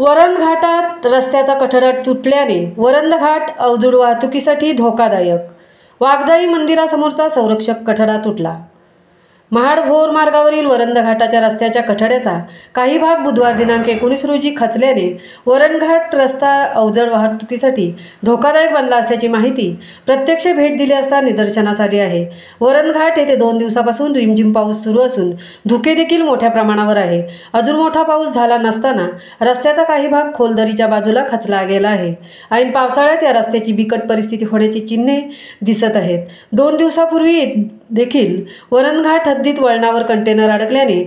वरण घाटात रस्त्याचा कठडा तुटल्याने वरंध घाट अवजड वाहतुकीसाठी धोकादायक। वाघजाई मंदिरासमोरचा संरक्षक कठडा तुटला। महाड भोर मार्गावरील वरंध घाटाच्या रस्त्याच्या कठड्याचा काही भाग बुधवार दिनांक 19 रोजी खचल्याने वरण घाट रस्ता अवजड वाहतुकीसाठी धोकादायक बनला असल्याची माहिती प्रत्यक्ष भेट दिली असता निदर्शनास आली आहे। वरण घाट येथे 2 दिवसापासून रिमझिम पाऊस सुरू असून धुके देखील मोठ्या प्रमाणावर आहे। अजून मोठा पाऊस झाला नसताना रस्त्याचा काही भाग खोलदरीच्या बाजूला खचला गेला आहे। ऐन पावसाळ्यात या रस्त्याची बिकट परिस्थिती होण्याची चिन्हे दिसत आहेत। 2 दिवसापूर्वी देखील वरण घाट हद्दीत वळणावर कंटेनर अडकल्याने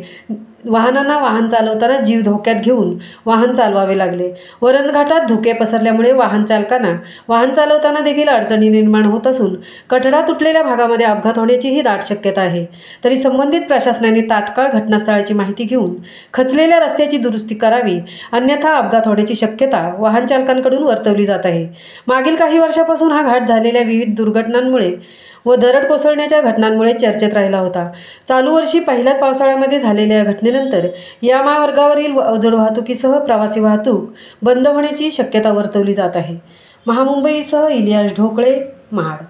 वाहनांना वाहन चालवताना जीव धोक्यात घेऊन वाहन चालवावे लागले। वरण घाटात धुके पसरल्यामुळे वाहन चालकांना वाहन चालवताना देखील अडचणी निर्माण होत असून कठडा तुटलेल्या भागामध्ये अपघात होण्याचीही दाट शक्यता आहे। तरी संबंधित प्रशासनाने तात्काळ घटनास्थळाची माहिती घेऊन खचलेल्या रस्त्याची दुरुस्ती करावी, अन्यथा अपघात होण्याची शक्यता वाहन चालकांकडून वर्तवली जात आहे। मागील काही वर्षापासून हा घाट झालेल्या विविध दुर्घटनांमुळे व दरड कोसळण्याच्या घटनांमुळे चर्चेत राहिला होता। चालू वर्षी पहिल्याच पावसाळ्यामध्ये झालेल्या या घटनेनंतर या मार्गावरील अवजड वाहतुकीसह प्रवासी वाहतूक बंद होण्याची शक्यता वर्तवली जात आहे। महामुंबईसह इलियास ढोकळे, महाड।